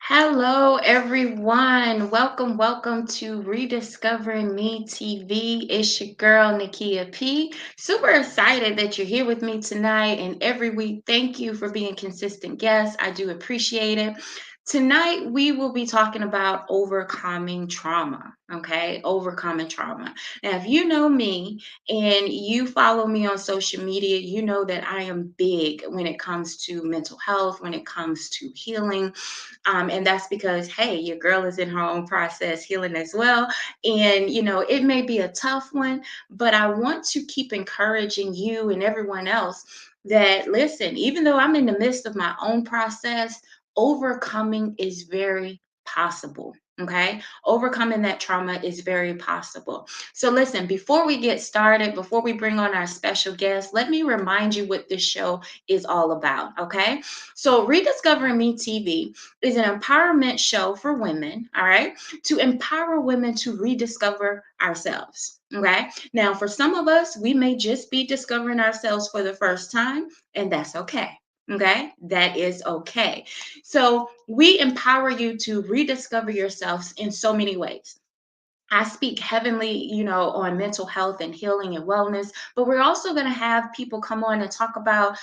Hello, everyone. Welcome to Rediscovering Me TV. It's your girl, Nakia P. Super excited that you're here with me tonight and every week. Thank you for being consistent guests. I do appreciate it. Tonight, we will be talking about overcoming trauma. Okay, overcoming trauma. Now, if you know me and you follow me on social media, you know that I am big when it comes to mental health, when it comes to healing, and that's because, hey, your girl is in her own process healing as well. And, it may be a tough one, but I want to keep encouraging you and everyone else that, listen, even though I'm in the midst of my own process, overcoming is very possible. Okay. Overcoming that trauma is very possible. So, listen, before we get started, before we bring on our special guest, let me remind you what this show is all about. Okay. So, Rediscovering Me TV is an empowerment show for women, all right, to empower women to rediscover ourselves. Okay. Now, for some of us, we may just be discovering ourselves for the first time, and that's okay. Okay. That is okay. So, we empower you to rediscover yourselves in so many ways. I speak heavenly, on mental health and healing and wellness, but we're also going to have people come on and talk about,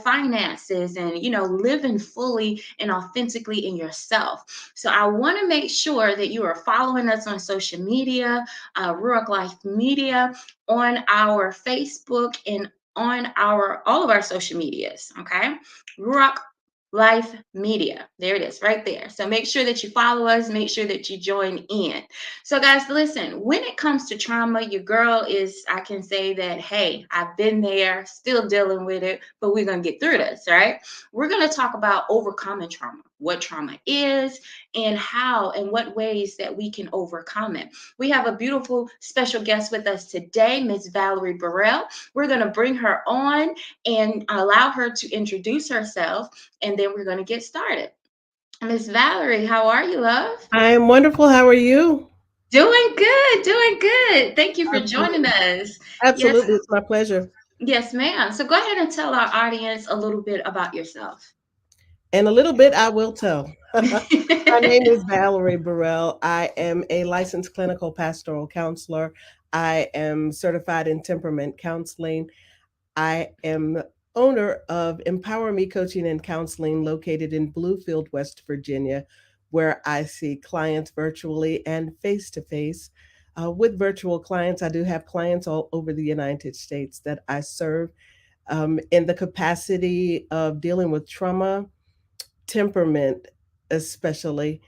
finances and, living fully and authentically in yourself. So I want to make sure that you are following us on social media, Ruach Life Media, on our Facebook and on all of our social medias. Okay. Ruach Life Media. There it is right there. So make sure that you follow us, make sure that you join in. So, guys, listen, when it comes to trauma, your girl I can say that, hey, I've been there, still dealing with it, but we're going to get through this, right? We're going to talk about overcoming trauma, what trauma is, and how and what ways that we can overcome it. We have a beautiful special guest with us today, Miss Valerie Burell. We're going to bring her on and allow her to introduce herself, and then we're going to get started. Miss Valerie, how are you, love? I am wonderful. How are you? Doing good, doing good. Thank you for joining Absolutely. us. Yes, Absolutely. It's my pleasure. yes, ma'am. So go ahead and tell our audience a little bit about yourself. In a little bit, I will tell. My name is Valerie Burell. I am a licensed clinical pastoral counselor. I am certified in temperament counseling. I am owner of Empower Me Coaching and Counseling located in Bluefield, West Virginia, where I see clients virtually and face to face. With virtual clients, I do have clients all over the United States that I serve in the capacity of dealing with trauma, temperament, especially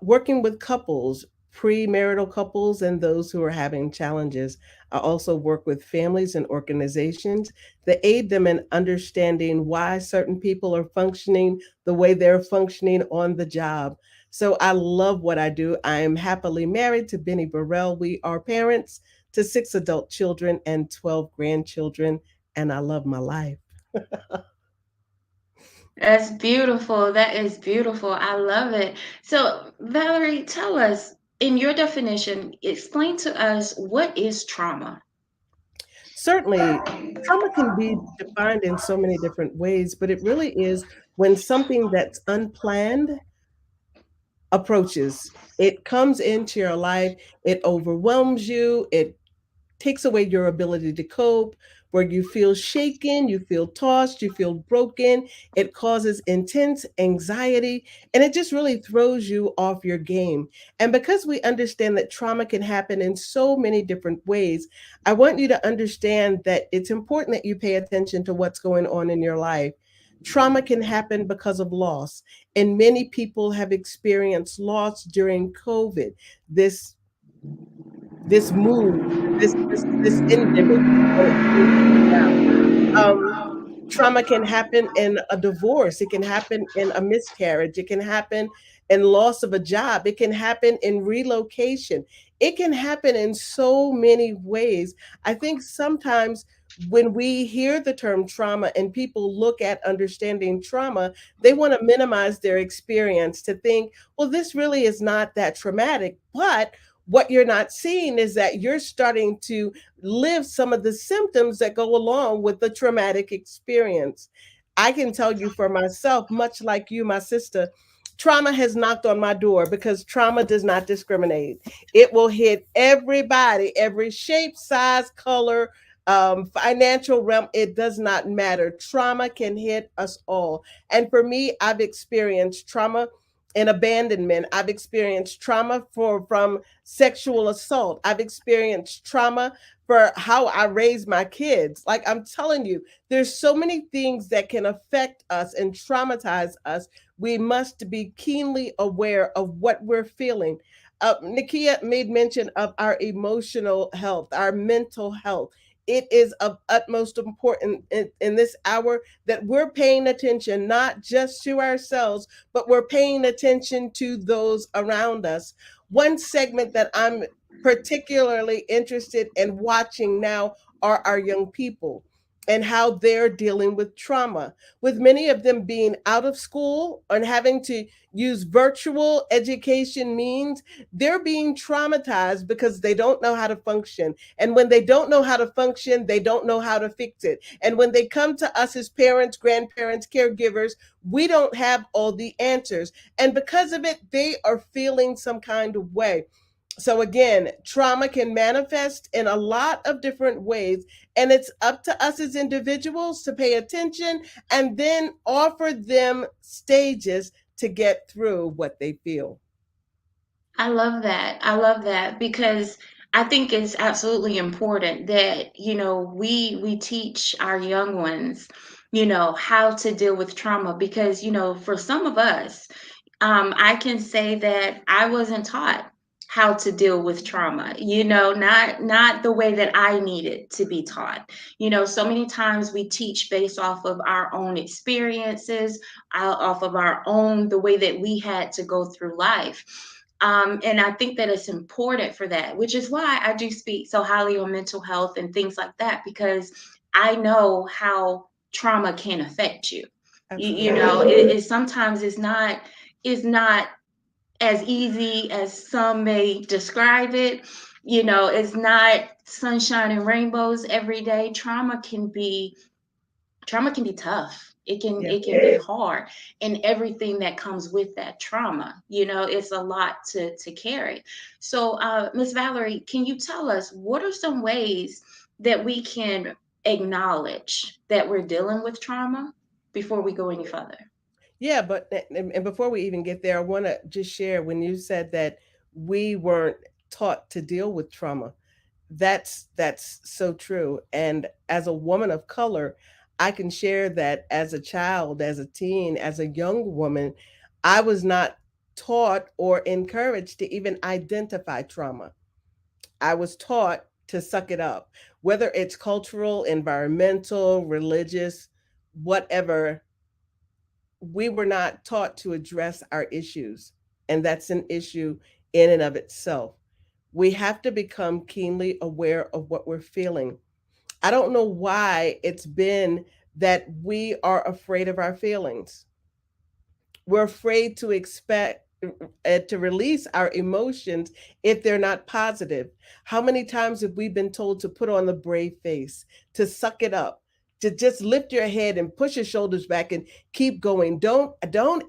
working with couples, premarital couples, and those who are having challenges. I also work with families and organizations that aid them in understanding why certain people are functioning the way they're functioning on the job. So I love what I do. I am happily married to Benny Burrell. We are parents to 6 adult children and 12 grandchildren, and I love my life. That's beautiful. That is beautiful. I love it. So, Valerie, tell us, in your definition, explain to us what is trauma? Certainly, trauma can be defined in so many different ways, but it really is when something that's unplanned approaches. It comes into your life, it overwhelms you, it takes away your ability to cope, where you feel shaken, you feel tossed, you feel broken. It causes intense anxiety, and it just really throws you off your game. And because we understand that trauma can happen in so many different ways, I want you to understand that it's important that you pay attention to what's going on in your life. Trauma can happen because of loss, and many people have experienced loss during COVID. This this move, this endemic. Um, Trauma can happen in a divorce. It can happen in a miscarriage. It can happen in loss of a job. It can happen in relocation. It can happen in so many ways. I think sometimes when we hear the term trauma and people look at understanding trauma, they want to minimize their experience to think, well, this really is not that traumatic. But what you're not seeing is that you're starting to live some of the symptoms that go along with the traumatic experience. I can tell you for myself, much like you, my sister, trauma has knocked on my door because trauma does not discriminate. It will hit everybody, every shape, size, color, financial realm. It does not matter. Trauma can hit us all. And for me, I've experienced trauma in abandonment. I've experienced trauma from sexual assault. I've experienced trauma for how I raise my kids. Like I'm telling you, there's so many things that can affect us and traumatize us. We must be keenly aware of what we're feeling. Nakia made mention of our emotional health, our mental health. It is of utmost importance in this hour that we're paying attention not just to ourselves, but we're paying attention to those around us. One segment that I'm particularly interested in watching now are our young people and how they're dealing with trauma, with many of them being out of school and having to use virtual education means. They're being traumatized because they don't know how to function. And when they don't know how to function, they don't know how to fix it. And when they come to us as parents, grandparents, caregivers, we don't have all the answers. And because of it, they are feeling some kind of way. So again, trauma can manifest in a lot of different ways, and it's up to us as individuals to pay attention and then offer them stages to get through what they feel. I love that. I love that because I think it's absolutely important that, we teach our young ones, how to deal with trauma because, for some of us, I can say that I wasn't taught how to deal with trauma, not the way that I needed to be taught. So many times we teach based off of our own experiences, off of our own, the way that we had to go through life. And I think that it's important for that, which is why I do speak so highly on mental health and things like that, because I know how trauma can affect you. Absolutely. It sometimes is not as easy as some may describe it. It's not sunshine and rainbows every day. Trauma can be tough. it can Yeah. it can be hard, and everything that comes with that trauma, it's a lot to carry. So Miss Valerie, can you tell us what are some ways that we can acknowledge that we're dealing with trauma before we go any further? Yeah, but and before we even get there, I want to just share when you said that we weren't taught to deal with trauma. That's so true. And as a woman of color, I can share that as a child, as a teen, as a young woman, I was not taught or encouraged to even identify trauma. I was taught to suck it up, whether it's cultural, environmental, religious, whatever. We were not taught to address our issues. And that's an issue in and of itself. We have to become keenly aware of what we're feeling. I don't know why it's been that we are afraid of our feelings. We're afraid to expect to release our emotions if they're not positive. How many times have we been told to put on the brave face, to suck it up, to just lift your head and push your shoulders back and keep going? Don't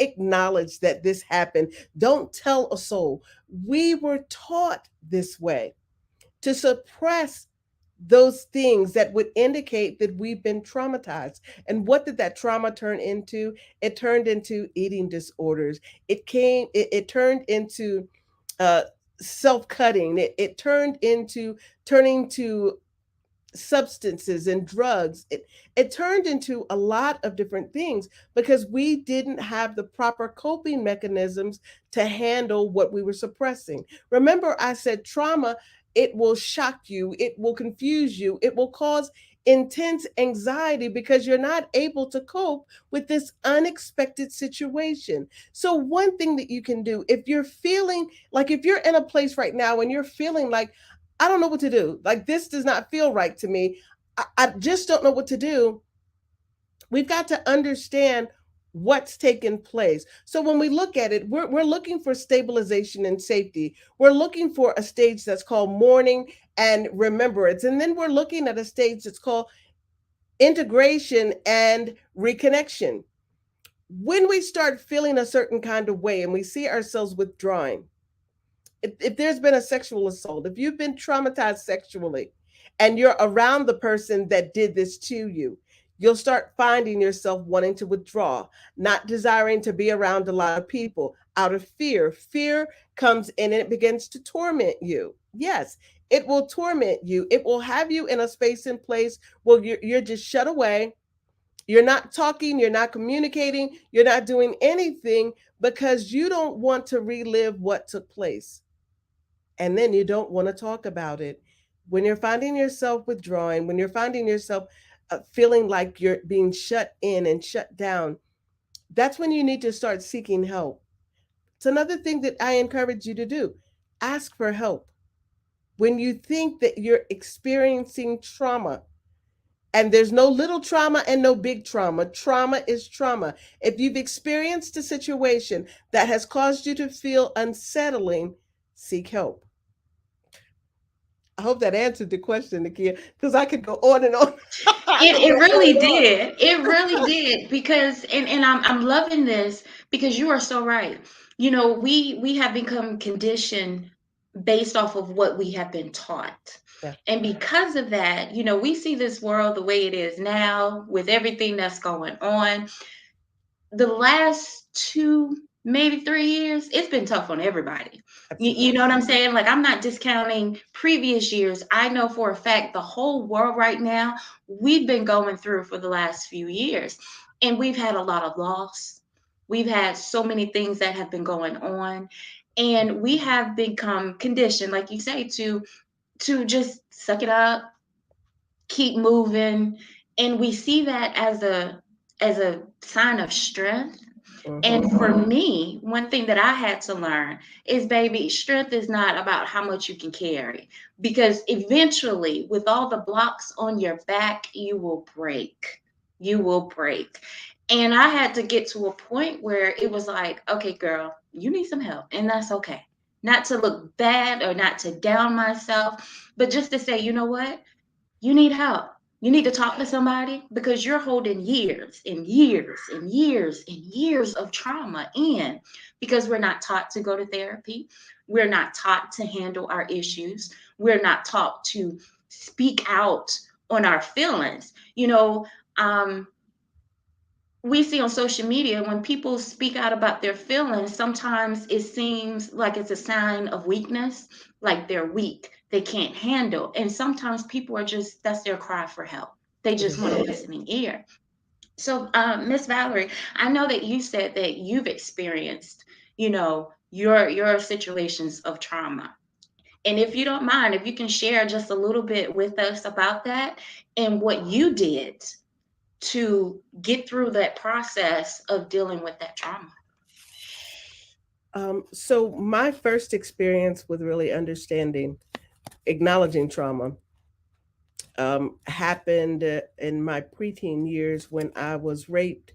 acknowledge that this happened. Don't tell a soul. We were taught this way to suppress those things that would indicate that we've been traumatized. And what did that trauma turn into? It turned into eating disorders. It turned into uh, self-cutting. It turned into turning to substances and drugs. It turned into a lot of different things because we didn't have the proper coping mechanisms to handle what we were suppressing. Remember, I said trauma, it will shock you, it will confuse you, it will cause intense anxiety because you're not able to cope with this unexpected situation. So, one thing that you can do if you're feeling like if you're in a place right now and you're feeling like, I don't know what to do. Like, this does not feel right to me. I just don't know what to do. We've got to understand what's taken place. So when we look at it, we're looking for stabilization and safety. We're looking for a stage that's called mourning and remembrance. And then we're looking at a stage that's called integration and reconnection. When we start feeling a certain kind of way and we see ourselves withdrawing, if there's been a sexual assault, if you've been traumatized sexually and you're around the person that did this to you, you'll start finding yourself wanting to withdraw, not desiring to be around a lot of people out of fear. Fear comes in and it begins to torment you. Yes, it will torment you. It will have you in a space and place where you're just shut away. You're not talking, you're not communicating, you're not doing anything because you don't want to relive what took place, and then you don't want to talk about it. When you're finding yourself withdrawing, when you're finding yourself feeling like you're being shut in and shut down, that's when you need to start seeking help. It's another thing that I encourage you to do. Ask for help. When you think that you're experiencing trauma, and there's no little trauma and no big trauma. Trauma is trauma. If you've experienced a situation that has caused you to feel unsettling, seek help. I hope that answered the question, Nakia, because I could go on and on. I It could it go on really and on. did. It really did because and I'm loving this because you are so right. You know, we have become conditioned based off of what we have been taught. Yeah. And because of that, you know, we see this world the way it is now with everything that's going on. The last 2, maybe 3 years, it's been tough on everybody. You know Absolutely. what I'm saying? Like, I'm not discounting previous years. I know for a fact the whole world right now, we've been going through for the last few years, and we've had a lot of loss. We've had so many things that have been going on, and we have become conditioned, like you say, to just suck it up, keep moving, and we see that as a sign of strength. And Mm-hmm. for me, one thing that I had to learn is, baby, strength is not about how much you can carry, because eventually, with all the blocks on your back, you will break. You will break. And I had to get to a point where it was like, okay, girl, you need some help, and that's okay. Not to look bad or not to down myself, but just to say, you know what? You need help. You need to talk to somebody because you're holding years and years and years and years of trauma in, because we're not taught to go to therapy. We're not taught to handle our issues. We're not taught to speak out on our feelings. You know, um, we see on social media when people speak out about their feelings, sometimes it seems like it's a sign of weakness, like they're weak, they can't handle. And sometimes people are just, that's their cry for help. They It just want a is. listening ear. So, Miss Valerie, I know that you said that you've experienced, you know, your situations of trauma. And if you don't mind, if you can share just a little bit with us about that and what you did to get through that process of dealing with that trauma. So my first experience with really understanding, acknowledging trauma, happened in my preteen years when I was raped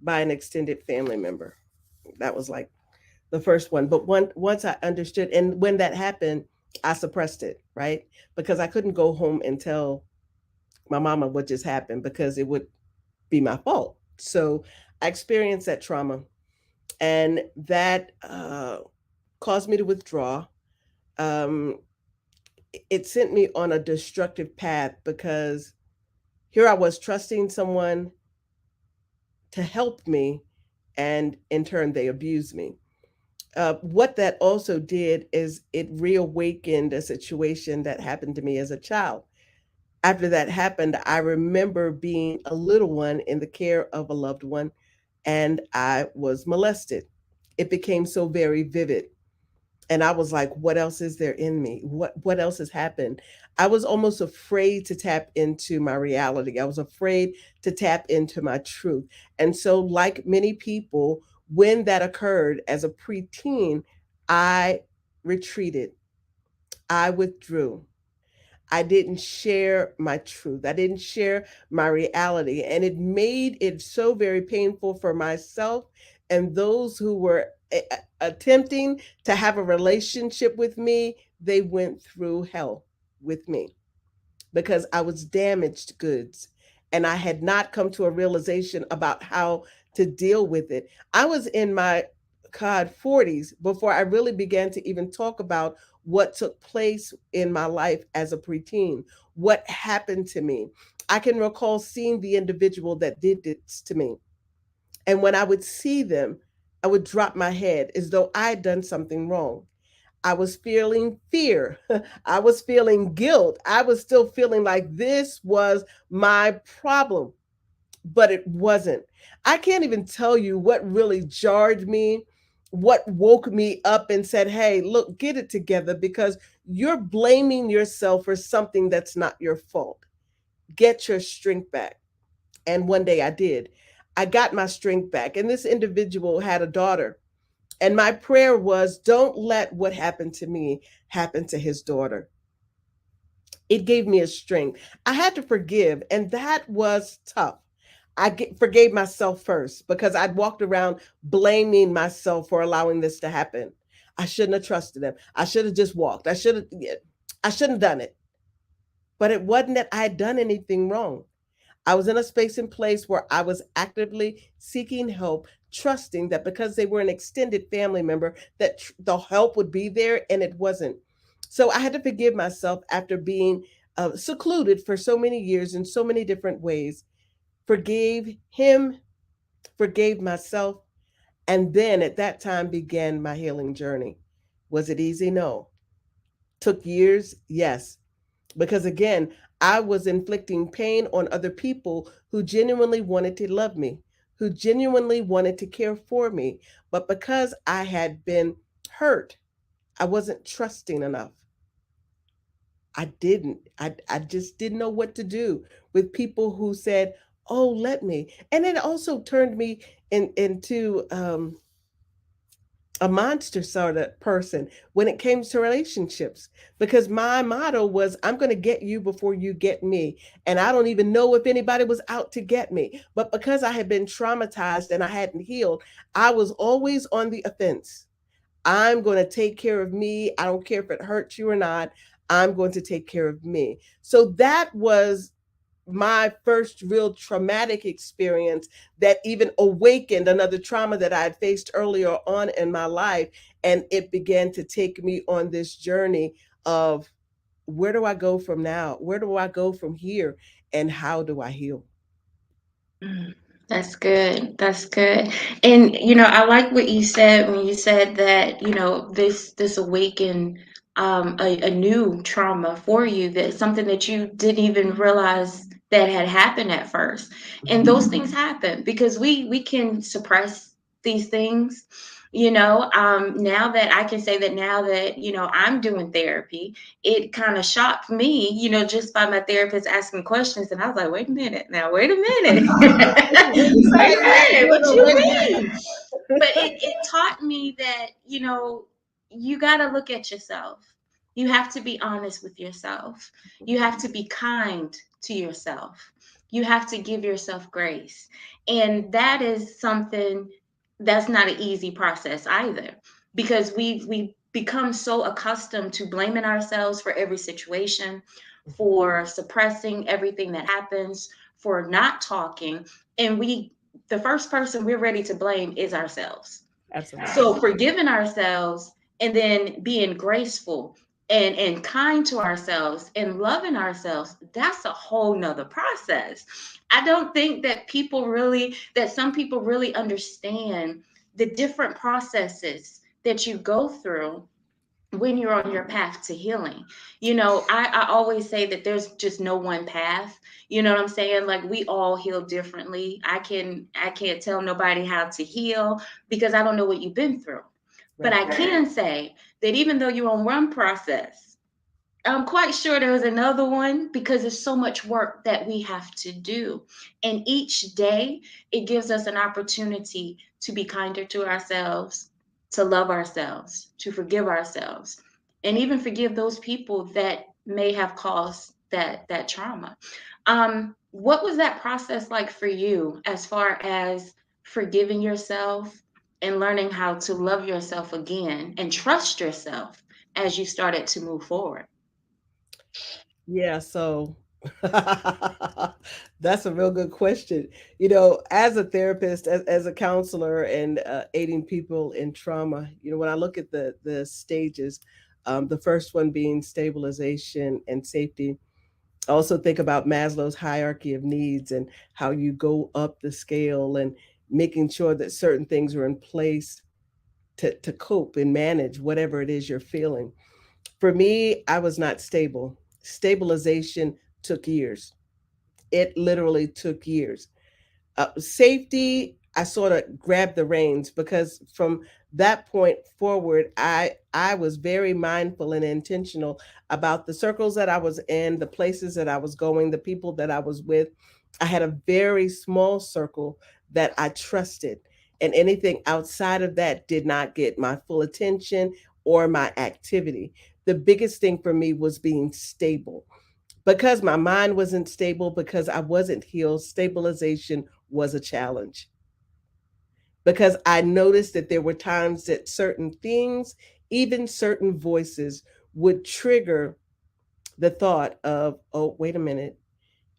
by an extended family member. That was like the first one. But once I understood, and when that happened, I suppressed it, right? Because I couldn't go home and tell my mama what just happened because it would be my fault. So I experienced that trauma, and that caused me to withdraw. Um, it sent me on a destructive path because here I was trusting someone to help me, and in turn, they abused me. What that also did is it reawakened a situation that happened to me as a child. After that happened, I remember being a little one in the care of a loved one, and I was molested. It became so very vivid. And I was like, what else is there in me? What else has happened? I was almost afraid to tap into my reality. I was afraid to tap into my truth. And so, like many people, when that occurred as a preteen, I retreated. I withdrew. I didn't share my truth. I didn't share my reality. And it made it so very painful for myself and those who were attempting to have a relationship with me. They went through hell with me because I was damaged goods. And I had not come to a realization about how to deal with it. I was in my God 40s before I really began to even talk about what took place in my life as a preteen, what happened to me. I can recall seeing the individual that did this to me. And when I would see them, I would drop my head as though I'd done something wrong. I was feeling fear. I was feeling guilt. I was still feeling like this was my problem, but it wasn't. I can't even tell you what really jarred me, what woke me up and said, hey, look, get it together because you're blaming yourself for something that's not your fault. Get your strength back. And one day I did. I got my strength back. And this individual had a daughter. And my prayer was, don't let what happened to me happen to his daughter. It gave me a strength. I had to forgive, and that was tough. Forgave myself first because I'd walked around blaming myself for allowing this to happen. I shouldn't have trusted him. I should have just walked. I shouldn't have done it. But it wasn't that I had done anything wrong. I was in a space and place where I was actively seeking help, trusting that because they were an extended family member, that the help would be there, and it wasn't. So I had to forgive myself after being secluded for so many years in so many different ways. Forgave him, forgave myself, and then at that time began my healing journey. Was it easy? No. Took years? Yes. Because again, I was inflicting pain on other people who genuinely wanted to love me, who genuinely wanted to care for me. But because I had been hurt, I wasn't trusting enough. I just didn't know what to do with people who said, oh, let me. And it also turned me into a monster sort of person when it came to relationships because my motto was I'm going to get you before you get me, and I don't even know if anybody was out to get me, but because I had been traumatized and I hadn't healed, I was always on the offense. I'm going to take care of me. I don't care if it hurts you or not. I'm going to take care of me. So that was my first real traumatic experience that even awakened another trauma that I had faced earlier on in my life. And it began to take me on this journey of where do I go from now? Where do I go from here? And how do I heal? Mm, that's good. That's good. And I like what you said when you said that, this awakened a new trauma for you, that something that you didn't even realize that had happened at first. And those things happen because we can suppress these things. Now that I can say that now that, I'm doing therapy, it kind of shocked me, just by my therapist asking questions. And I was like, wait a minute now, wait a minute. What you Wait a say? minute, what Wait you a mean? But it taught me that, you got to look at yourself. You have to be honest with yourself. You have to be kind to yourself. You have to give yourself grace. And that is something that's not an easy process either, because we become so accustomed to blaming ourselves for every situation, for suppressing everything that happens, for not talking, and the first person we're ready to blame is ourselves. Absolutely. So forgiving ourselves and then being graceful and kind to ourselves and loving ourselves, that's a whole nother process. I don't think that some people really understand the different processes that you go through when you're on your path to healing. I always say that there's just no one path. You know what I'm saying? Like, we all heal differently. I can't tell nobody how to heal because I don't know what you've been through. But Right. I can say that even though you're on one process, I'm quite sure there's another one, because there's so much work that we have to do. And each day, it gives us an opportunity to be kinder to ourselves, to love ourselves, to forgive ourselves, and even forgive those people that may have caused that trauma. What was that process like for you, as far as forgiving yourself and learning how to love yourself again and trust yourself as you started to move forward? Yeah. So. That's a real good question. As a therapist, as a counselor, and aiding people in trauma, when I look at the stages, the first one being stabilization and safety. I also think about Maslow's hierarchy of needs and how you go up the scale and making sure that certain things are in place to cope and manage whatever it is you're feeling. For me, I was not stable. Stabilization took years. It literally took years. Safety, I sort of grabbed the reins because from that point forward, I was very mindful and intentional about the circles that I was in, the places that I was going, the people that I was with. I had a very small circle that I trusted, and anything outside of that did not get my full attention or my activity. The biggest thing for me was being stable because my mind wasn't stable, because I wasn't healed. Stabilization was a challenge because I noticed that there were times that certain things, even certain voices, would trigger the thought of, oh, wait a minute,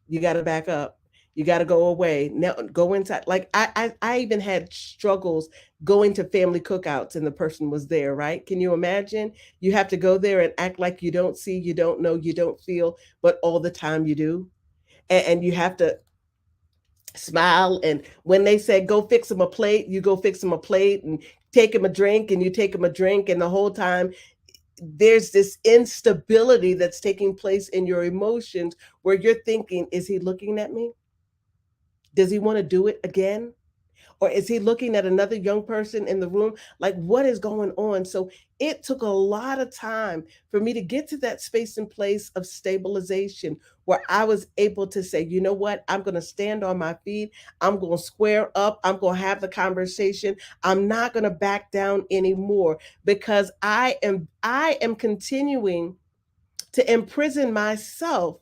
you got to back up. You got to go away. Now go inside. Like I even had struggles going to family cookouts and the person was there, right? Can you imagine? You have to go there and act like you don't see, you don't know, you don't feel, but all the time you do. And you have to smile. And when they said, go fix them a plate, you go fix them a plate and take them a drink, and you take them a drink. And the whole time there's this instability that's taking place in your emotions where you're thinking, is he looking at me? Does he want to do it again? Or is he looking at another young person in the room? Like, what is going on? So it took a lot of time for me to get to that space and place of stabilization where I was able to say, you know what? I'm going to stand on my feet. I'm going to square up. I'm going to have the conversation. I'm not going to back down anymore because I am continuing to imprison myself,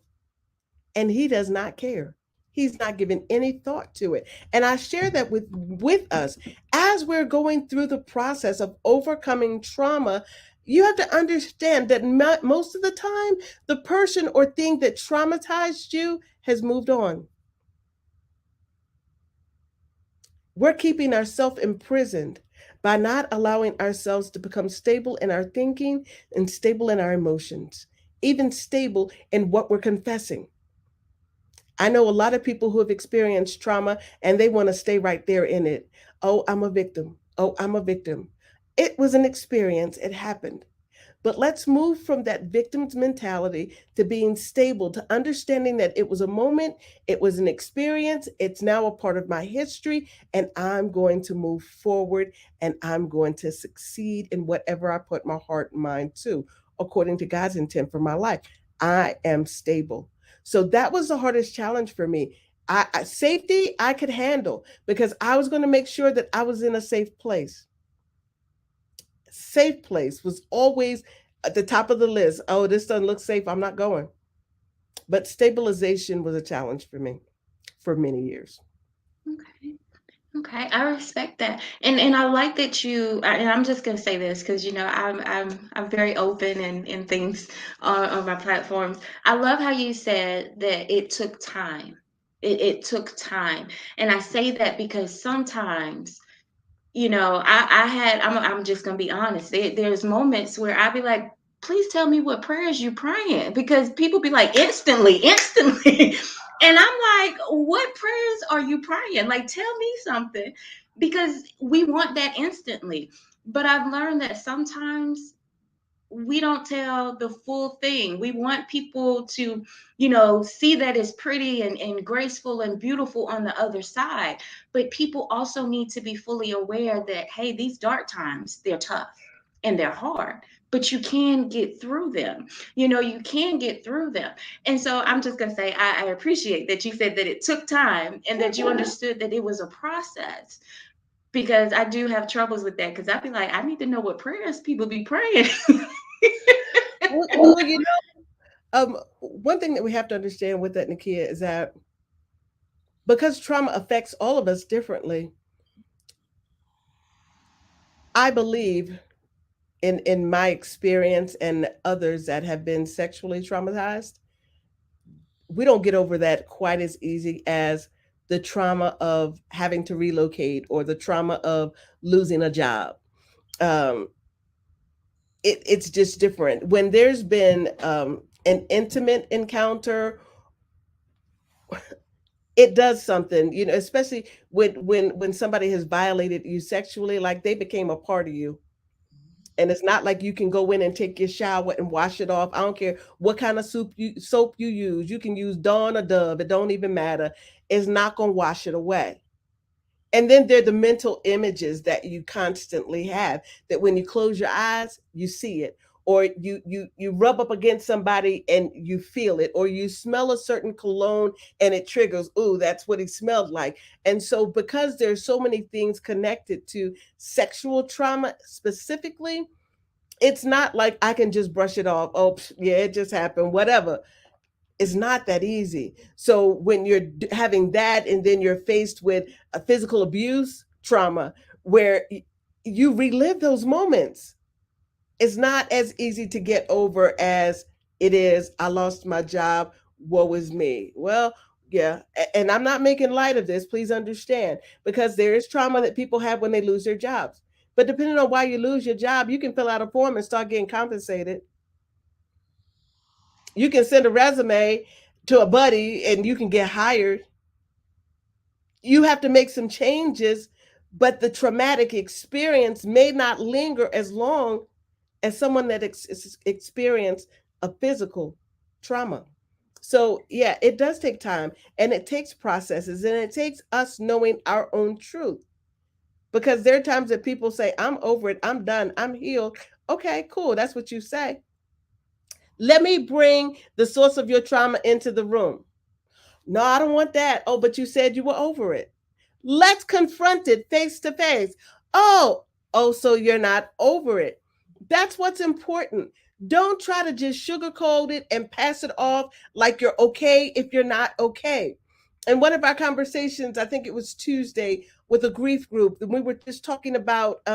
and he does not care. He's not giving any thought to it. And I share that with us as we're going through the process of overcoming trauma. You have to understand that most of the time, the person or thing that traumatized you has moved on. We're keeping ourselves imprisoned by not allowing ourselves to become stable in our thinking and stable in our emotions, even stable in what we're confessing. I know a lot of people who have experienced trauma and they want to stay right there in it. Oh, I'm a victim. Oh, I'm a victim. It was an experience, it happened. But let's move from that victim's mentality to being stable, to understanding that it was a moment, it was an experience, it's now a part of my history, and I'm going to move forward and I'm going to succeed in whatever I put my heart and mind to, according to God's intent for my life. I am stable. So that was the hardest challenge for me. Safety, I could handle because I was going to make sure that I was in a safe place. Safe place was always at the top of the list. Oh, this doesn't look safe. I'm not going. But stabilization was a challenge for me for many years. Okay. Okay, I respect that, and I like that and I'm just gonna say this because I'm very open and things on my platforms. I love how you said that it took time. It took time, and I say that because sometimes I'm just gonna be honest. There's moments where I'll be like, please tell me what prayers you praying, because people be like instantly. And I'm like, what prayers are you praying? Like, tell me something, because we want that instantly. But I've learned that sometimes we don't tell the full thing. We want people to, see that it's pretty and graceful and beautiful on the other side. But people also need to be fully aware that, hey, these dark times, they're tough and they're hard, but you can get through them. You can get through them. And so I'm just going to say, I appreciate that you said that it took time and that you understood that it was a process, because I do have troubles with that, because I'd be like, I need to know what prayers people be praying. Well, one thing that we have to understand with that, Nakia, is that because trauma affects all of us differently, I believe in my experience and others that have been sexually traumatized, we don't get over that quite as easy as the trauma of having to relocate or the trauma of losing a job. Um, it's just different. When there's been an intimate encounter, it does something, especially when somebody has violated you sexually, like they became a part of you. And it's not like you can go in and take your shower and wash it off. I don't care what kind of soap you use. You can use Dawn or Dove. It don't even matter. It's not going to wash it away. And then there are the mental images that you constantly have, that when you close your eyes, you see it. Or you rub up against somebody and you feel it, or you smell a certain cologne and it triggers, ooh, that's what he smelled like. And so because there's so many things connected to sexual trauma specifically, it's not like I can just brush it off. Oh, yeah, it just happened, whatever. It's not that easy. So when you're having that, and then you're faced with a physical abuse trauma where you relive those moments, it's not as easy to get over as it is, I lost my job, woe is me. Well, yeah, and I'm not making light of this, please understand, because there is trauma that people have when they lose their jobs. But depending on why you lose your job, you can fill out a form and start getting compensated. You can send a resume to a buddy and you can get hired. You have to make some changes, but the traumatic experience may not linger as long as someone that experienced a physical trauma. So, yeah, it does take time, and it takes processes, and it takes us knowing our own truth. Because there are times that people say, I'm over it, I'm done, I'm healed. Okay, cool. That's what you say. Let me bring the source of your trauma into the room. No, I don't want that. Oh, but you said you were over it. Let's confront it face to face. Oh, oh, so you're not over it. That's what's important. Don't try to just sugarcoat it and pass it off like you're okay if you're not okay. And one of our conversations, I think it was Tuesday, with a grief group, and we were just talking about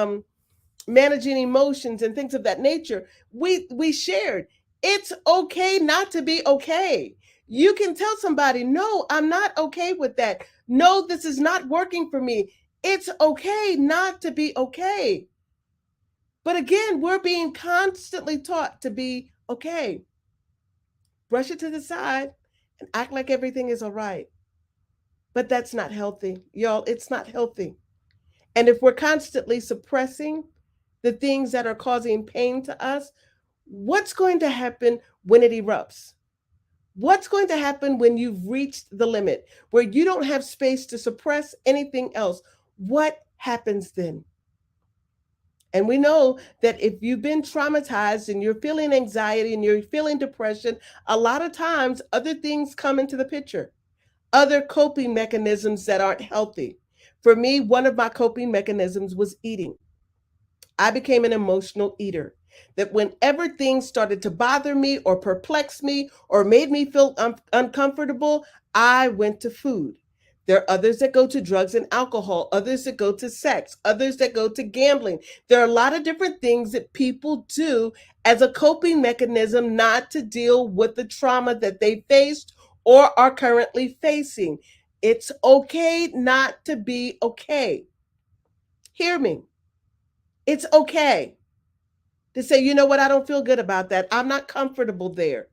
managing emotions and things of that nature. We shared, it's okay not to be okay. You can tell somebody, no, I'm not okay with that. No, this is not working for me. It's okay not to be okay. But again, we're being constantly taught to be okay. Brush it to the side and act like everything is all right. But that's not healthy, y'all. It's not healthy. And if we're constantly suppressing the things that are causing pain to us, what's going to happen when it erupts? What's going to happen when you've reached the limit where you don't have space to suppress anything else? What happens then? And we know that if you've been traumatized and you're feeling anxiety and you're feeling depression, a lot of times other things come into the picture, other coping mechanisms that aren't healthy. For me, one of my coping mechanisms was eating. I became an emotional eater. That whenever things started to bother me or perplex me or made me feel uncomfortable, I went to food. There are others that go to drugs and alcohol, others that go to sex, others that go to gambling. There are a lot of different things that people do as a coping mechanism not to deal with the trauma that they faced or are currently facing. It's okay not to be okay. Hear me. It's okay to say, you know what, I don't feel good about that. I'm not comfortable there.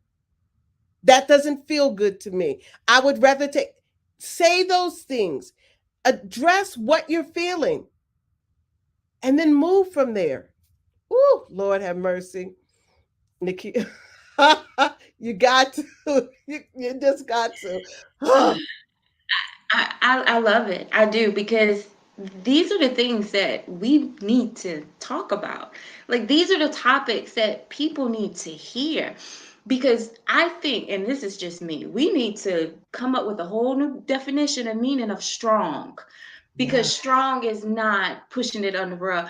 That doesn't feel good to me. I would rather say those things, address what you're feeling, and then move from there. Ooh, Lord have mercy. Nikki, you got to. You just got to. I love it. I do, because these are the things that we need to talk about. Like, these are the topics that people need to hear. Because I think, and this is just me, we need to come up with a whole new definition and meaning of strong. Yeah. Because strong is not pushing it on the rug.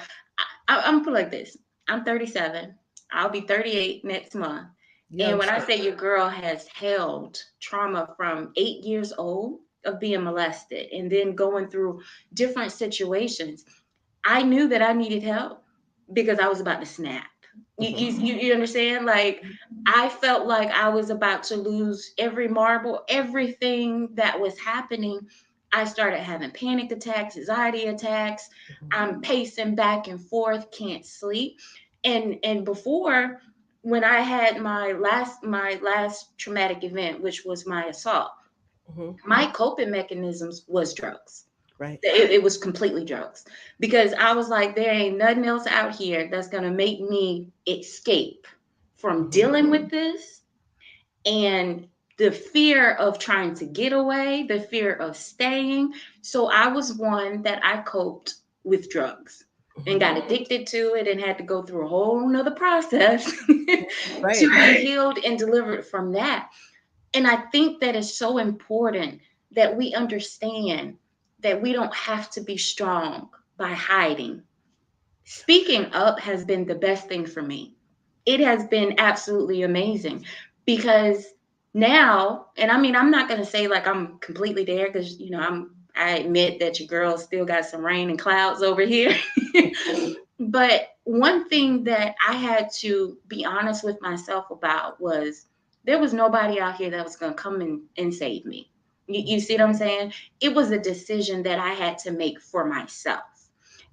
I'm gonna put it like this. I'm 37. I'll be 38 next month. And when I Youngster. say your girl has held trauma from 8 years old of being molested and then going through different situations, I knew that I needed help because I was about to snap. You understand? Like, I felt like I was about to lose every marble, everything that was happening. I started having panic attacks, anxiety attacks. I'm pacing back and forth, can't sleep. And before, when I had my last traumatic event, which was my assault, Mhm. my coping mechanisms was drugs. Right. It was completely drugs, because I was like, there ain't nothing else out here that's gonna make me escape from Mhm. dealing with this, and the fear of trying to get away, the fear of staying. So I was one that I coped with drugs and Mhm. got addicted to it and had to go through a whole nother process Right. to be healed and delivered from that. And I think that is so important that we understand that we don't have to be strong by hiding. Speaking up has been the best thing for me. It has been absolutely amazing, because now, and I mean, I'm not going to say like I'm completely there, because, I admit that your girl still got some rain and clouds over here. But one thing that I had to be honest with myself about was there was nobody out here that was going to come and save me. You see what I'm saying? It was a decision that I had to make for myself.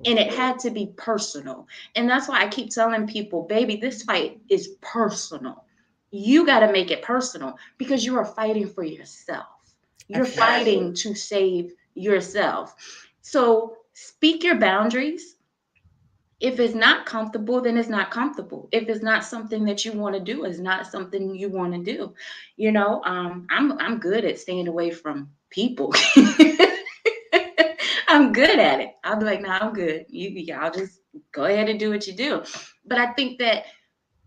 And it had to be personal. And that's why I keep telling people, baby, this fight is personal. You got to make it personal, because you are fighting for yourself. You're Absolutely. fighting to save yourself. So speak your boundaries. If it's not comfortable, then it's not comfortable. If it's not something that you want to do, it's not something you want to do. I'm good at staying away from people. I'm good at it. I'll be like, nah, I'm good. Y'all just go ahead and do what you do. But I think that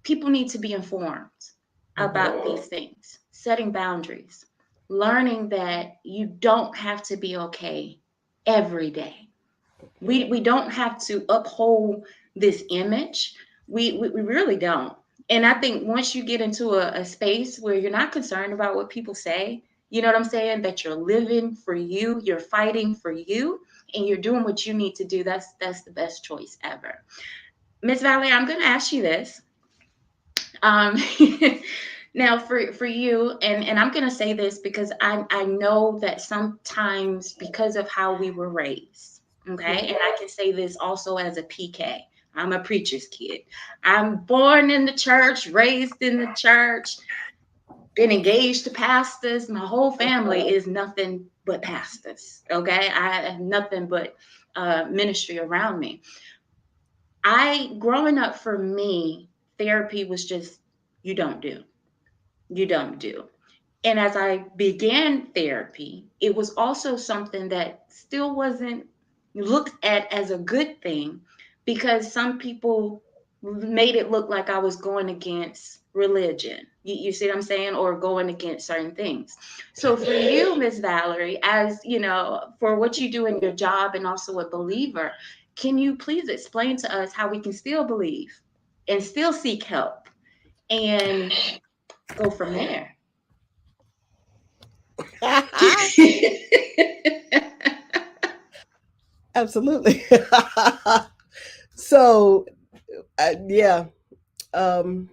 people need to be informed Mhm. about these things, setting boundaries, learning that you don't have to be okay every day. We don't have to uphold this image. We really don't. And I think once you get into a space where you're not concerned about what people say, you know what I'm saying? That you're living for you, you're fighting for you, and you're doing what you need to do. That's the best choice ever. Miss Valerie, I'm gonna ask you this. Um, now for you, and I'm gonna say this because I know that sometimes, because of how we were raised, okay, and I can say this also as a PK. I'm a preacher's kid. I'm born in the church, raised in the church, been engaged to pastors. My whole family is nothing but pastors. Okay, I have nothing but ministry around me. I growing up, for me, therapy was just, you don't do. You don't do. And as I began therapy, it was also something that still wasn't looked at as a good thing, because some people made it look like I was going against religion. You see what I'm saying? Or going against certain things. So for you, Miss Valerie, as you know, for what you do in your job and also a believer, can you please explain to us how we can still believe and still seek help and go from there? Absolutely. So, yeah, um,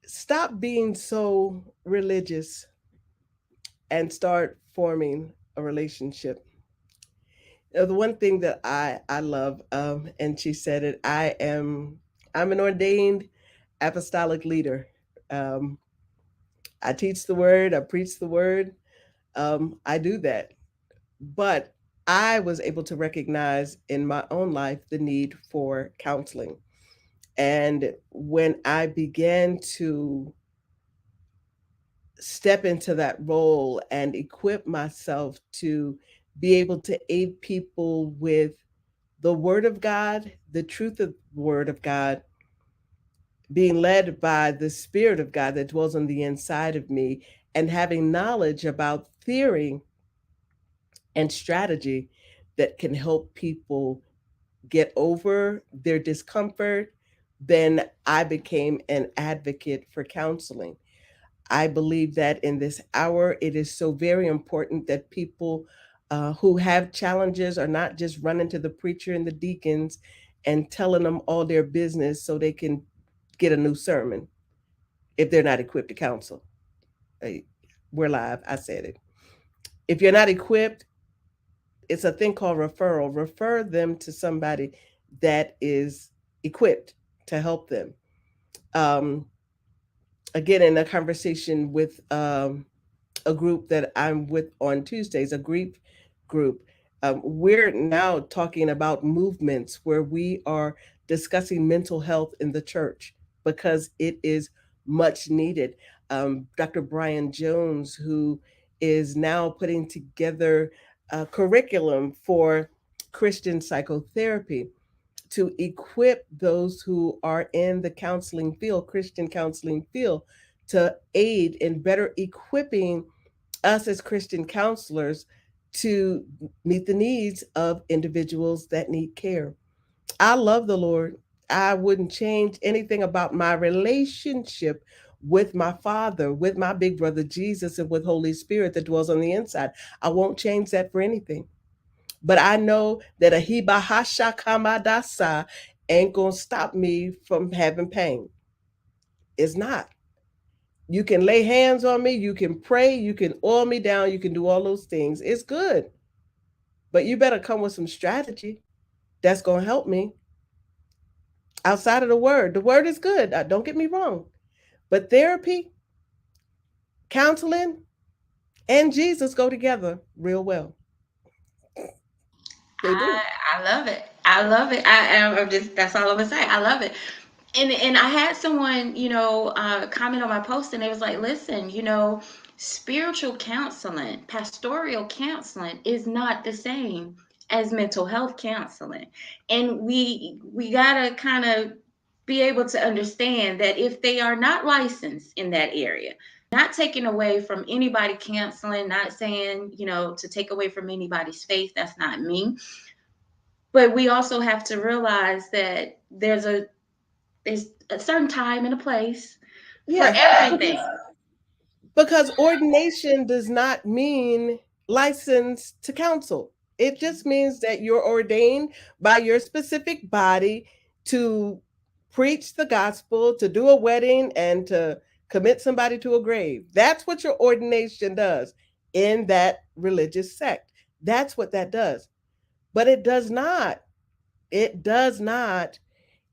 stop being so religious and start forming a relationship. The one thing that I love, and she said it, I'm an ordained apostolic leader. Um, I teach the word, I preach the word, I do that. But I was able to recognize in my own life the need for counseling. And when I began to step into that role and equip myself to be able to aid people with the Word of God, the truth of the Word of God, being led by the Spirit of God that dwells on the inside of me, and having knowledge about theory and strategy that can help people get over their discomfort, then I became an advocate for counseling. I believe that in this hour, it is so very important that people who have challenges are not just running to the preacher and the deacons and telling them all their business so they can get a new sermon if they're not equipped to counsel. Hey, we're live. I said it. If you're not equipped, it's a thing called referral. Refer them to somebody that is equipped to help them. Um, Again, in a conversation with a group that I'm with on Tuesdays, a grief group, we're now talking about movements where we are discussing mental health in the church because it is much needed. Dr. Brian Jones, who is now putting together a curriculum for Christian psychotherapy to equip those who are in the counseling field, Christian counseling field, to aid in better equipping us as Christian counselors to meet the needs of individuals that need care. I love the Lord. I wouldn't change anything about my relationship with my Father, with my big brother Jesus, and with Holy Spirit that dwells on the inside. I won't change that for anything. But I know that a hibahasha kamadasa ain't gonna stop me from having pain. It's not. You can lay hands on me, you can pray, you can oil me down, you can do all those things. It's good. But you better come with some strategy that's going to help me outside of the word. The word is good. Don't get me wrong. But therapy, counseling, and Jesus go together real well. They do. I love it. I love it. I'm just that's all I'm gonna say. I love it. And I had someone, comment on my post, and they was like, "Listen, spiritual counseling, pastoral counseling is not the same as mental health counseling, and we gotta kind of be able to understand that if they are not licensed in that area, not taking away from anybody counseling, not saying to take away from anybody's faith. That's not me, but we also have to realize that there's a certain time and a place for Yeah, everything. because ordination does not mean license to counsel. It just means that you're ordained by your specific body to preach the gospel, to do a wedding, and to commit somebody to a grave. That's what your ordination does in that religious sect. That's what that does. But it does not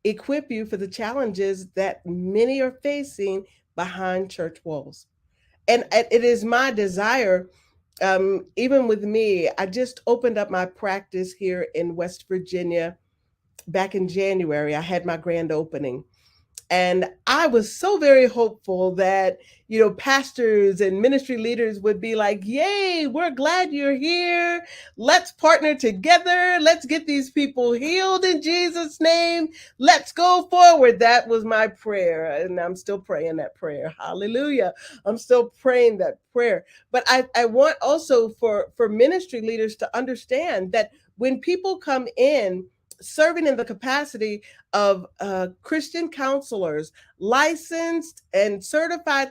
equip you for the challenges that many are facing behind church walls. And it is my desire, even with me, I just opened up my practice here in West Virginia back in January. I had my grand opening. And I was so very hopeful that, pastors and ministry leaders would be like, yay, we're glad you're here. Let's partner together. Let's get these people healed in Jesus' name. Let's go forward. That was my prayer. And I'm still praying that prayer. Hallelujah. I'm still praying that prayer. But I want also for ministry leaders to understand that when people come in, serving in the capacity of Christian counselors, licensed and certified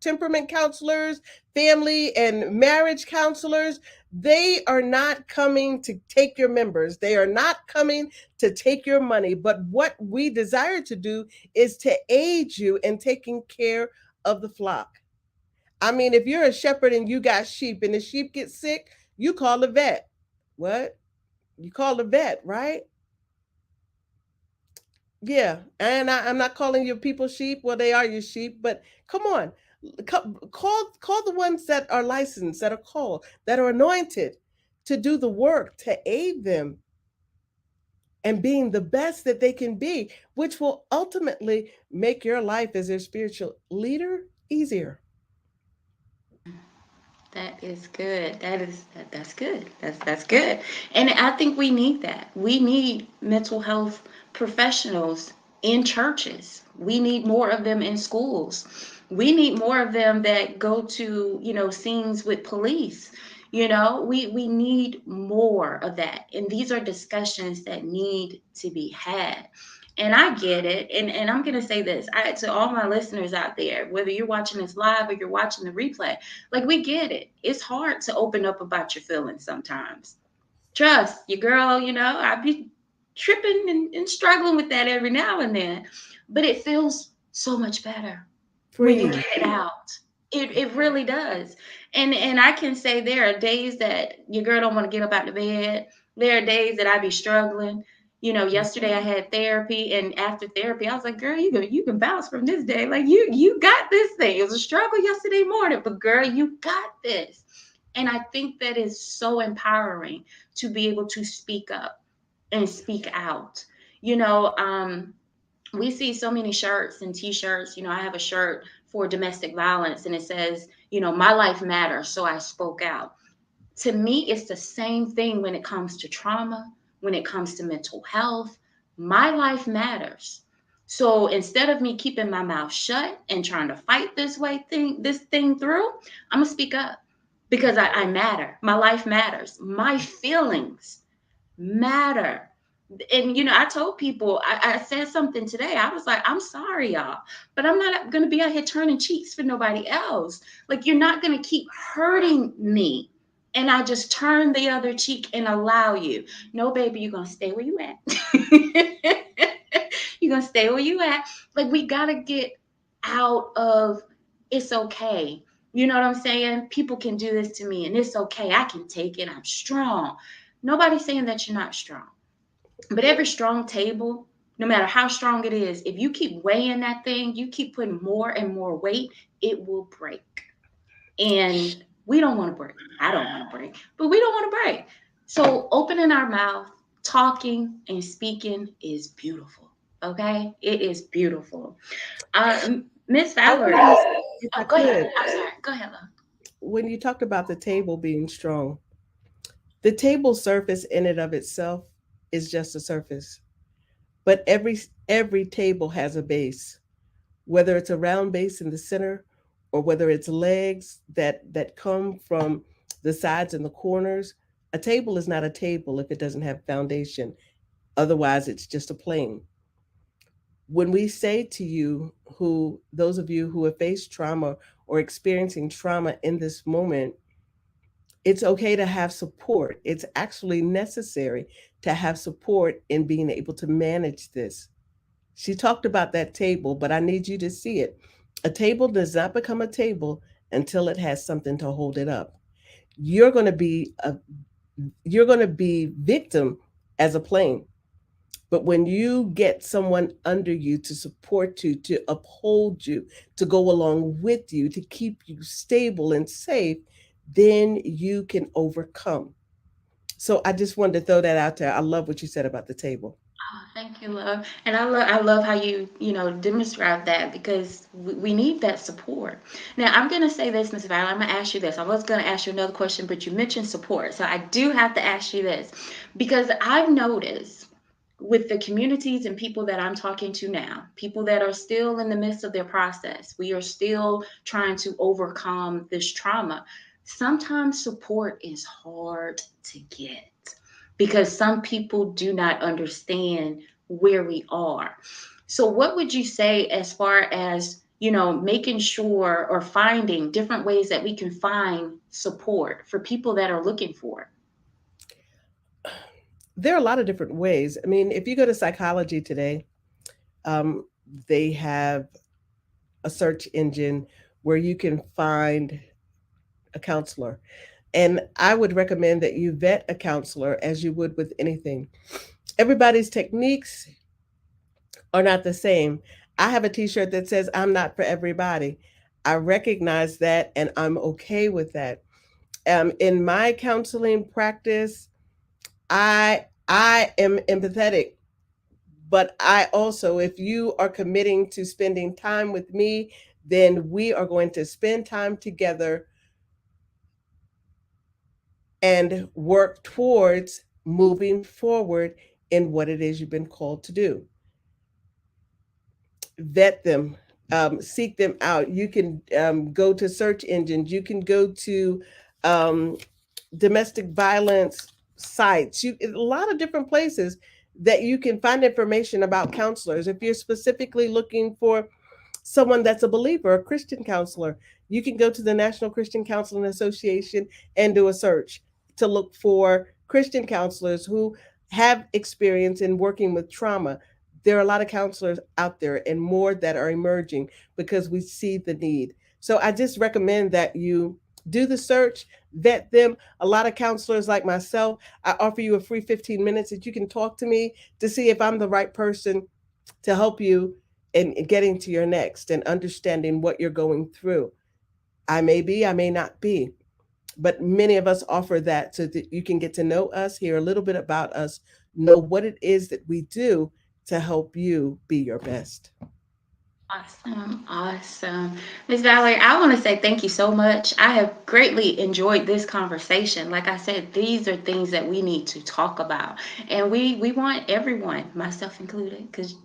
temperament counselors, family and marriage counselors. They are not coming to take your members. They are not coming to take your money. But what we desire to do is to aid you in taking care of the flock. I mean, if you're a shepherd and you got sheep and the sheep get sick, you call the vet. What? You call the vet, right? Yeah, and I'm not calling your people sheep. Well, they are your sheep, but come on, call the ones that are licensed, that are called, that are anointed to do the work to aid them and being the best that they can be, which will ultimately make your life as their spiritual leader easier. That is good. That's good. That's good. And I think we need that. We need mental health professionals in churches. We need more of them in schools. We need more of them that go to, scenes with police. We need more of that. And these are discussions that need to be had. And I get it. And I'm going to say this to all my listeners out there, whether you're watching this live or you're watching the replay, like, we get it. It's hard to open up about your feelings sometimes. Trust your girl, I be. tripping and struggling with that every now and then. But it feels so much better when you Freeing. get it out. It really does. And I can say there are days that your girl don't want to get up out of bed. There are days that I be struggling. Yesterday I had therapy, and after therapy, I was like, "Girl, you can bounce from this day. Like you got this thing. It was a struggle yesterday morning, but girl, you got this." And I think that is so empowering to be able to speak up and speak out. You know, we see so many shirts and t-shirts. I have a shirt for domestic violence, and it says, my life matters, so I spoke out. To me, it's the same thing when it comes to trauma, when it comes to mental health. My life matters. So instead of me keeping my mouth shut and trying to fight this thing through, I'm gonna speak up because I matter. My life matters. My feelings matter. And I told people, I said something today. I was like, I'm sorry, y'all, but I'm not gonna be out here turning cheeks for nobody else. Like, you're not gonna keep hurting me. And I just turn the other cheek and allow you. No, baby, you're gonna stay where you at. You're gonna stay where you at. Like, we gotta get out of it's okay. You know what I'm saying? People can do this to me and it's okay. I can take it. I'm strong. Nobody's saying that you're not strong. But every strong table, no matter how strong it is, if you keep weighing that thing, you keep putting more and more weight, it will break. And we don't want to break. I don't want to break, but we don't want to break. So opening our mouth, talking and speaking is beautiful. Okay? It is beautiful. Miss I Valerie. want to, if Oh, I go ahead. could, I'm sorry. Go ahead, love. when you talked about the table being strong, the table surface in and of itself is just a surface. But every table has a base, whether it's a round base in the center or whether it's legs that come from the sides and the corners. A table is not a table if it doesn't have foundation. Otherwise, it's just a plane. When we say to you, who those of you who have faced trauma or experiencing trauma in this moment, it's okay to have support. It's actually necessary to have support in being able to manage this. She talked about that table, but I need you to see it. A table does not become a table until it has something to hold it up. You're going to be a you're going to be victim as a plane. But when you get someone under you to support you, to uphold you, to go along with you, to keep you stable and safe, then you can overcome. So I just wanted to throw that out there. I love what you said about the table. Oh, thank you, love. And I love how you demonstrate that because we need that support. Now, I'm gonna say this, Miss Valerie. I'm gonna ask you this. I was gonna ask you another question, but you mentioned support, so I do have to ask you this because I've noticed with the communities and people that I'm talking to now, people that are still in the midst of their process, we are still trying to overcome this trauma. Sometimes support is hard to get because some people do not understand where we are. So, what would you say as far as making sure or finding different ways that we can find support for people that are looking for it? There are a lot of different ways. I mean, if you go to psychology today, um, they have a search engine where you can find a counselor. And I would recommend that you vet a counselor as you would with anything. Everybody's techniques are not the same. I have a t shirt that says, I'm not for everybody. I recognize that and I'm okay with that. In my counseling practice, I am empathetic, but I also, if you are committing to spending time with me, then we are going to spend time together and work towards moving forward in what it is you've been called to do. Vet them, seek them out. You can go to search engines, you can go to um, domestic violence sites, a lot of different places that you can find information about counselors. If you're specifically looking for someone that's a believer, a Christian counselor, you can go to the National Christian Counseling Association and do a search to look for Christian counselors who have experience in working with trauma. There are a lot of counselors out there and more that are emerging because we see the need. So I just recommend that you do the search, vet them. A lot of counselors like myself, I offer you a free 15 minutes that you can talk to me to see if I'm the right person to help you in getting to your next and understanding what you're going through. I may be, I may not be, but many of us offer that so that you can get to know us, hear a little bit about us, know what it is that we do to help you be your best. Awesome, awesome. Miss Valerie, I want to say thank you so much. I have greatly enjoyed this conversation. Like I said, these are things that we need to talk about. And we want everyone, myself included, because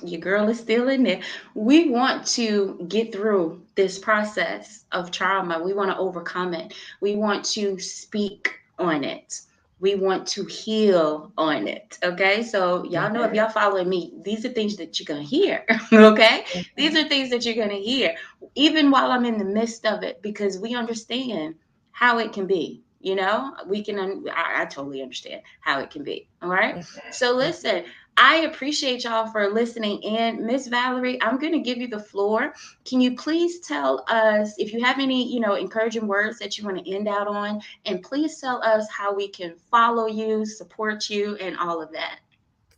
your girl is still in there. We want to get through this process of trauma. We want to overcome it. We want to speak on it. We want to heal on it. Okay. So y'all know, if y'all following me, these are things that you're gonna hear. Okay, these are things that you're going to hear, even while I'm in the midst of it, because we understand how it can be. You know, we can, I totally understand how it can be. All right. So, listen, I appreciate y'all for listening in. Miss Valerie, I'm going to give you the floor. Can you please tell us if you have any, encouraging words that you want to end out on? And please tell us how we can follow you, support you, and all of that.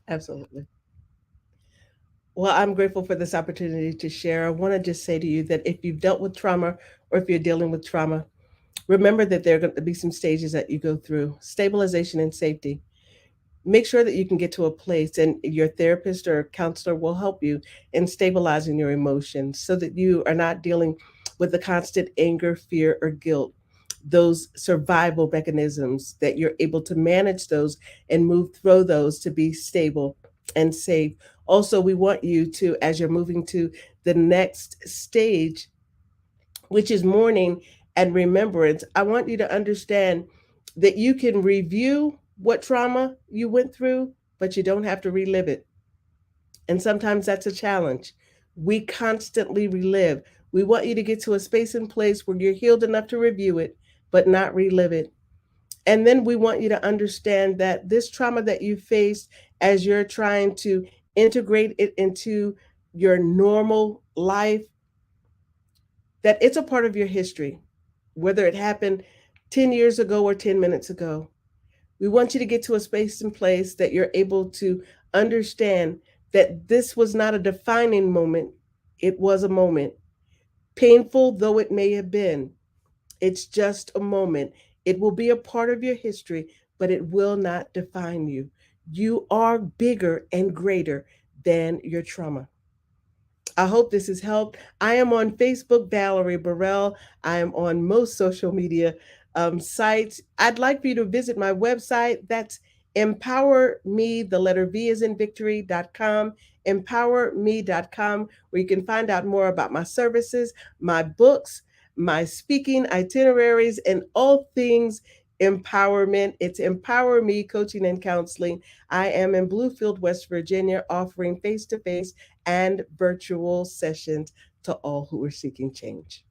Absolutely. Well, I'm grateful for this opportunity to share. I want to just say to you that if you've dealt with trauma or if you're dealing with trauma, remember that there are going to be some stages that you go through: stabilization and safety. Make sure that you can get to a place and your therapist or counselor will help you in stabilizing your emotions so that you are not dealing with the constant anger, fear, or guilt. Those survival mechanisms, that you're able to manage those and move through those to be stable and safe. Also, we want you to, as you're moving to the next stage, which is mourning and remembrance, I want you to understand that you can review what trauma you went through, but you don't have to relive it. And sometimes that's a challenge. We constantly relive. We want you to get to a space and place where you're healed enough to review it, but not relive it. And then we want you to understand that this trauma that you faced, as you're trying to integrate it into your normal life, that it's a part of your history, whether it happened 10 years ago or 10 minutes ago. We want you to get to a space and place that you're able to understand that this was not a defining moment, it was a moment. Painful though it may have been, it's just a moment. It will be a part of your history, but it will not define you. You are bigger and greater than your trauma. I hope this has helped. I am on Facebook, Valerie Burell. I am on most social media sites. I'd like for you to visit my website. That's empower me, the letter V is in victory.com, empowerme.com, where you can find out more about my services, my books, my speaking itineraries, and all things empowerment. It's Empower Me Coaching and Counseling. I am in Bluefield, West Virginia, offering face to face and virtual sessions to all who are seeking change.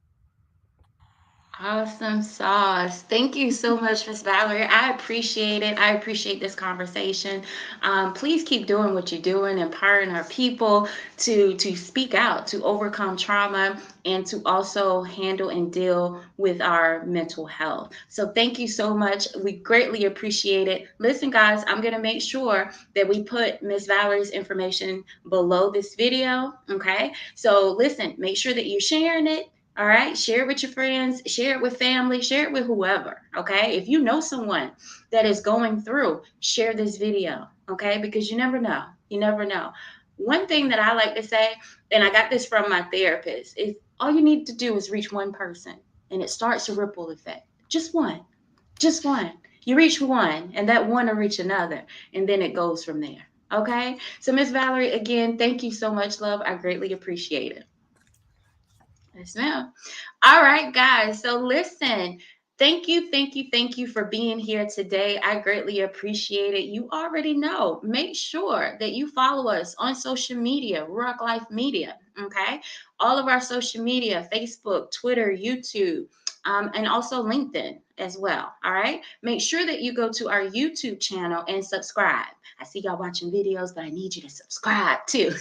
Awesome sauce. Thank you so much, Miss Valerie. I appreciate it. I appreciate this conversation. Please keep doing what you're doing, empowering our people to speak out, to overcome trauma, and to also handle and deal with our mental health. So thank you so much. We greatly appreciate it. Listen, guys, I'm gonna make sure that we put Miss Valerie's information below this video. Okay. So listen, make sure that you're sharing it. All right, share it with your friends, share it with family, share it with whoever. Okay, if you know someone that is going through, share this video. Okay, because you never know. You never know. One thing that I like to say, and I got this from my therapist, is all you need to do is reach one person, and it starts a ripple effect. Just one, just one. You reach one, and that one will reach another, and then it goes from there. Okay, so Miss Valerie, again, thank you so much, love. I greatly appreciate it. Yes, ma'am. All right, guys. So listen, thank you for being here today. I greatly appreciate it. You already know. Make sure that you follow us on social media, Rock Life Media. Okay. All of our social media, Facebook, Twitter, YouTube. and also LinkedIn as well. All right. Make sure that you go to our YouTube channel and subscribe. I see y'all watching videos, but I need you to subscribe too.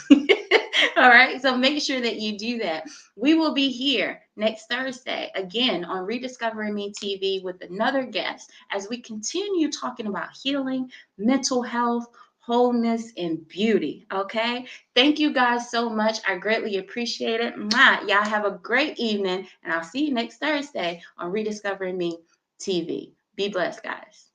All right. So make sure that you do that. We will be here next Thursday again on Rediscovering Me TV with another guest as we continue talking about healing, mental health, wholeness, and beauty. Okay. Thank you guys so much. I greatly appreciate it. Mwah. Y'all have a great evening, and I'll see you next Thursday on Rediscovering Me TV. Be blessed, guys.